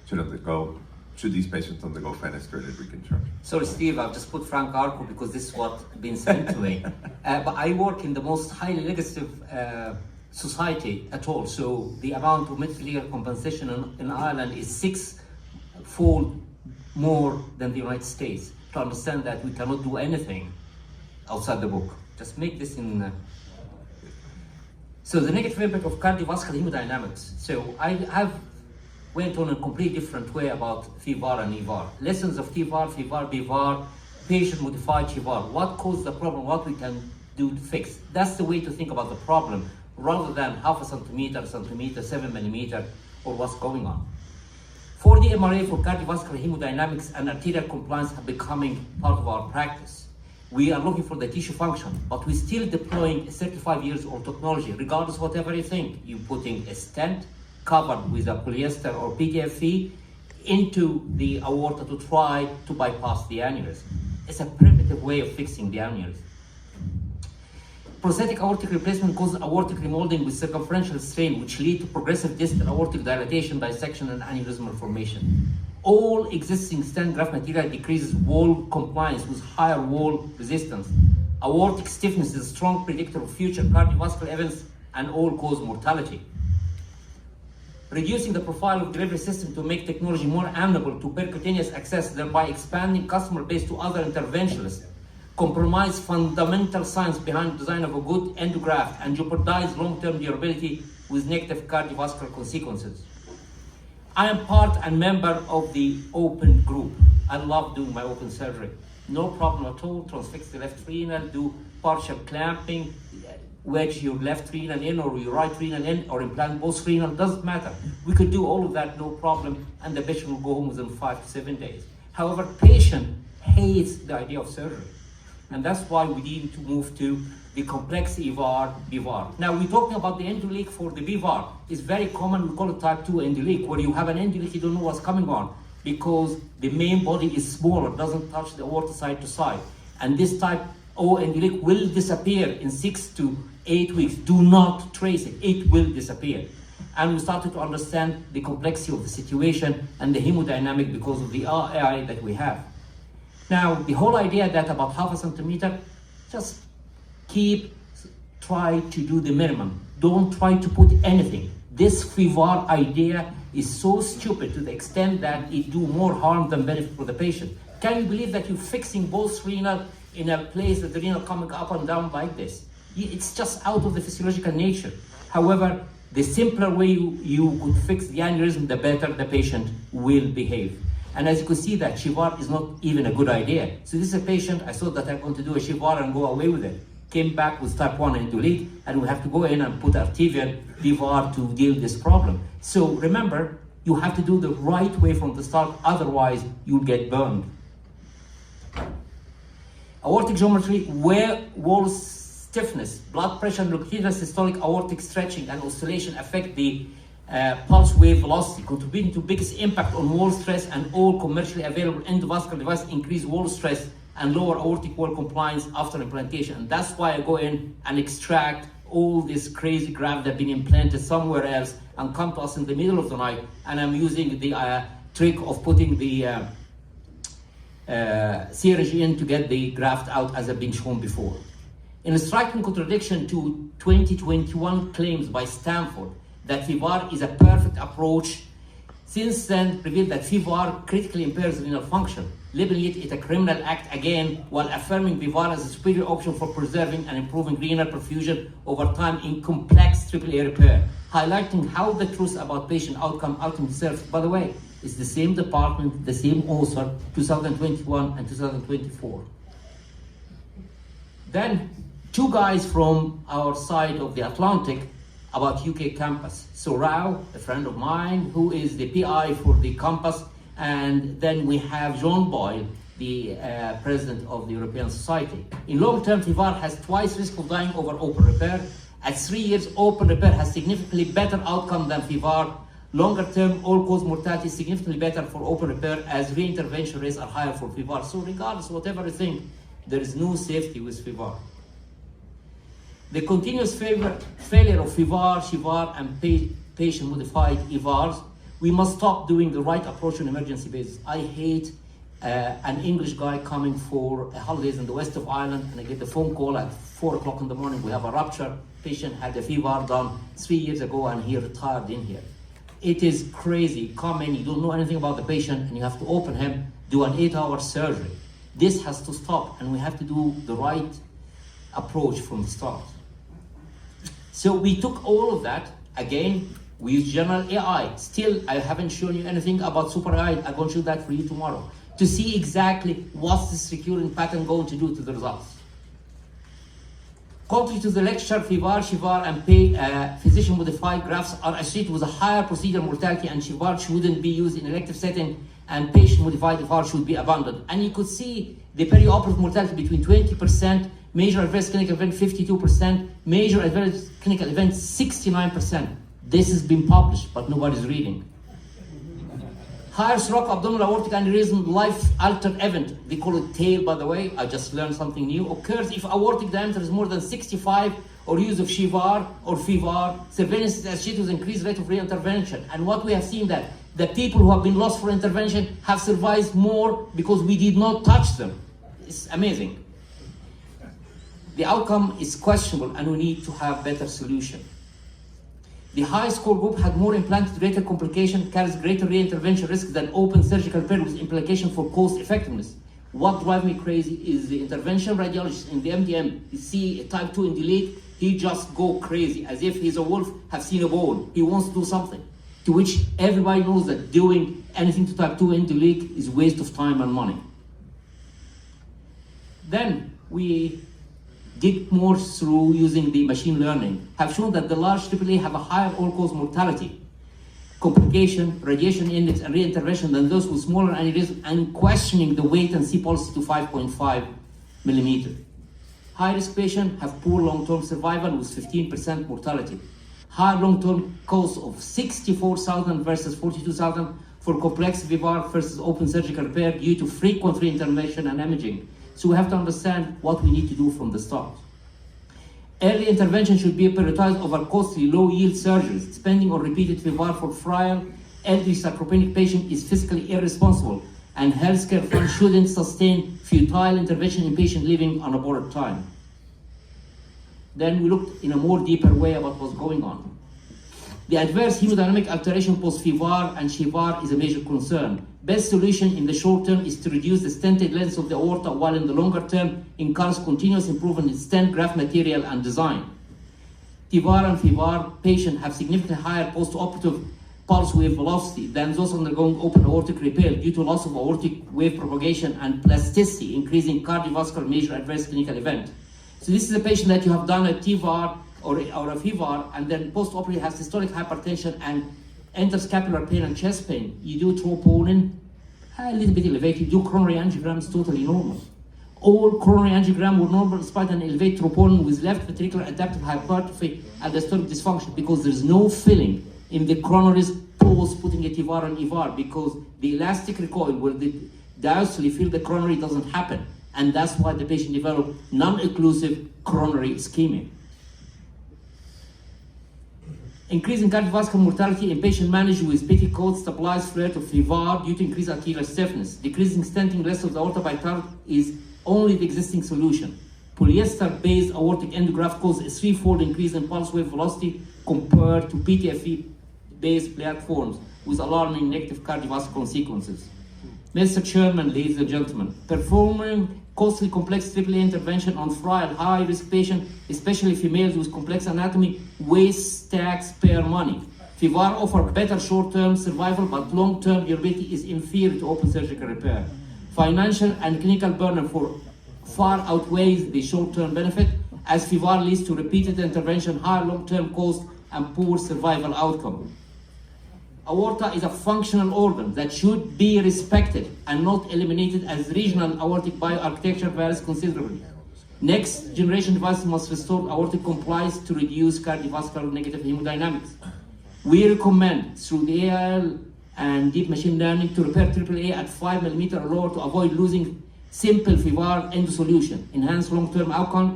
should these patients undergo fenestrated reconstruction? Sorry, Steve, I've just put Frank Arco because this is what's been sent to me. But I work in the most highly legislative society at all. So the amount of medical legal compensation in Ireland is 6-fold more than the United States. To understand that we cannot do anything outside the book. Just make this in... So the negative impact of cardiovascular hemodynamics. So I have went on a completely different way about FEVAR and EVAR. Lessons of TEVAR, FEVAR, BEVAR, patient-modified CHEVAR. What caused the problem, what we can do to fix. That's the way to think about the problem, rather than half a centimeter, 7 millimeter, or what's going on. 4D MRA for cardiovascular hemodynamics and arterial compliance are becoming part of our practice. We are looking for the tissue function, but we're still deploying 35 years old technology, regardless of whatever you think. You're putting a stent covered with a polyester or PTFE into the aorta to try to bypass the aneurysm. It's a primitive way of fixing the aneurysm. Prosthetic aortic replacement causes aortic remolding with circumferential strain, which lead to progressive distal aortic dilatation, dissection, and aneurysmal formation. All existing stent graft material decreases wall compliance with higher wall resistance. Aortic stiffness is a strong predictor of future cardiovascular events and all-cause mortality. Reducing the profile of delivery system to make technology more amenable to percutaneous access, thereby expanding customer base to other interventionalists, compromise fundamental science behind the design of a good endograft, and jeopardize long-term durability with negative cardiovascular consequences. I am part and member of the open group. I love doing my open surgery. No problem at all. Transfix the left renal, do partial clamping, wedge your left renal in or your right renal in, or implant both renal, doesn't matter. We could do all of that, no problem, and the patient will go home within 5 to 7 days. However, patient hates the idea of surgery. And that's why we need to move to the complex EVAR, BEVAR. Now we're talking about the endoleak for the BEVAR. It's very common, we call it type 2 endoleak, where you have an endoleak, you don't know what's coming on, because the main body is smaller, doesn't touch the aorta side to side. And this type O endoleak will disappear in 6 to 8 weeks. Do not trace it, it will disappear. And we started to understand the complexity of the situation and the hemodynamic because of the AI that we have. Now, the whole idea that about half a centimeter, just try to do the minimum. Don't try to put anything. This FEVAR idea is so stupid to the extent that it do more harm than benefit for the patient. Can you believe that you're fixing both renal in a place that the renal coming up and down like this? It's just out of the physiological nature. However, the simpler way you could fix the aneurysm, the better the patient will behave. And as you can see, that CHEVAR is not even a good idea. So this is a patient, I thought that I'm going to do a CHEVAR and go away with it. Came back with type 1 endoleak, and we have to go in and put arterial BEVAR to deal with this problem. So remember, you have to do the right way from the start, otherwise you'll get burned. Aortic geometry, where wall stiffness, blood pressure, and longitudinal systolic aortic stretching and oscillation affect the pulse wave velocity, contributing to biggest impact on wall stress, and all commercially available endovascular devices increase wall stress and lower aortic wall compliance after implantation. And that's why I go in and extract all this crazy graft that have been implanted somewhere else and come to us in the middle of the night, and I'm using the trick of putting the syringe in to get the graft out, as I've been shown before. In a striking contradiction to 2021 claims by Stanford that FEVAR is a perfect approach, since then revealed that FEVAR critically impairs renal function, labeling it a criminal act again, while affirming BEVAR as a superior option for preserving and improving renal perfusion over time in complex AAA repair, highlighting how the truth about patient outcome ultimately serves. By the way, it's the same department, the same author, 2021 and 2024. Then, 2 guys from our side of the Atlantic about UK campus. So Rao, a friend of mine, who is the PI for the campus, and then we have John Boyle, the president of the European Society. In long-term, FEVAR has twice risk of dying over open repair. At 3 years, open repair has significantly better outcome than FEVAR. Longer-term, all-cause mortality is significantly better for open repair, as reintervention rates are higher for FEVAR. So regardless of whatever you think, there is no safety with FEVAR. The continuous failure of FEVAR, CHEVAR, and patient-modified EVARs We must stop doing the right approach on emergency basis. I hate an English guy coming for holidays in the west of Ireland, and I get the phone call at 4 o'clock in the morning. We have a rupture. Patient had a FEVAR done 3 years ago, and he retired in here. It is crazy. Come in, you don't know anything about the patient, and you have to open him, do an 8-hour surgery. This has to stop, and we have to do the right approach from the start. So we took all of that. Again, we use general AI. Still, I haven't shown you anything about super AI. I'm going to show that for you tomorrow to see exactly what's this recurring pattern going to do to the results. Contrary to the lecture, FEVAR, CHEVAR, and physician-modified grafts are associated with a higher procedural mortality, and CHEVAR shouldn't be used in elective setting, and patient-modified FEVAR should be abandoned. And you could see the perioperative mortality between 20%, major adverse clinical event 52%, major adverse clinical event 69%. This has been published, but nobody's reading. Higher stroke, abdominal aortic aneurysm, life-altered event, they call it TAIL, by the way, I just learned something new, occurs if aortic diameter is more than 65 or use of CHEVAR or FEVAR. Surveillance is associated with increased rate of reintervention. And what we have seen that the people who have been lost for intervention have survived more because we did not touch them. It's amazing. The outcome is questionable, and we need to have better solution. The high score group had more implanted greater complication, carries greater reintervention risk than open surgical repair with implication for cost effectiveness. What drives me crazy is the intervention radiologist in the MDM. You see a type 2 in delete, he just go crazy as if he's a wolf, have seen a bone. He wants to do something. To which everybody knows that doing anything to type 2 in delete is waste of time and money. Then we did more through using the machine learning, have shown that the large AAA have a higher all-cause mortality, complication, radiation index, and reintervention than those with smaller aneurysm, and questioning the wait and see policy to 5.5 millimeter. High-risk patients have poor long-term survival with 15% mortality. High long-term cost of 64,000 versus 42,000 for complex VEVAR versus open surgical repair due to frequent reintervention and imaging. So we have to understand what we need to do from the start. Early intervention should be prioritized over costly, low-yield surgeries. Spending on repeated VEVAR for frail, elderly sarcopenic patient is fiscally irresponsible, and healthcare funds shouldn't sustain futile intervention in patient living on a borrowed time. Then we looked in a more deeper way about what's going on. The adverse hemodynamic alteration post-FEVAR and CHEVAR is a major concern. Best solution in the short term is to reduce the stented length of the aorta, while in the longer term encourage continuous improvement in stent graft material and design. TEVAR and FEVAR patients have significantly higher post-operative pulse wave velocity than those undergoing open aortic repair due to loss of aortic wave propagation and plasticity, increasing cardiovascular major adverse clinical event. So this is a patient that you have done a TEVAR or a FEVAR, and then post-operatively has systolic hypertension and interscapular pain and chest pain. You do troponin, a little bit elevated, you do coronary angiograms, totally normal. All coronary angiogram were normal despite an elevated troponin with left ventricular adaptive hypertrophy and diastolic dysfunction, because there is no filling in the coronaries post putting a TEVAR and EVAR, because the elastic recoil where the diastole fill the coronary doesn't happen. And that's why the patient developed non-occlusive coronary ischemia. Increasing cardiovascular mortality in patient managed with petticoat stabilized flare to FEVAR due to increased arterial stiffness. Decreasing stenting less of the aorta by TART is only the existing solution. Polyester-based aortic endograft causes a 3-fold increase in pulse wave velocity compared to PTFE-based platforms with alarming negative cardiovascular consequences. Mr. Chairman, ladies and gentlemen, performing costly complex AAA intervention on frail, high-risk patients, especially females with complex anatomy, wastes taxpayer money. FEVAR offers better short-term survival, but long-term durability is inferior to open surgical repair. Financial and clinical burden for far outweighs the short-term benefit, as FEVAR leads to repeated intervention, higher long-term cost, and poor survival outcome. Aorta is a functional organ that should be respected and not eliminated, as regional aortic bioarchitecture varies considerably. Next generation devices must restore aortic compliance to reduce cardiovascular negative hemodynamics. We recommend through the AIL and deep machine learning to repair AAA at 5 mm or lower to avoid losing simple FEVAR end solution, enhance long-term outcome.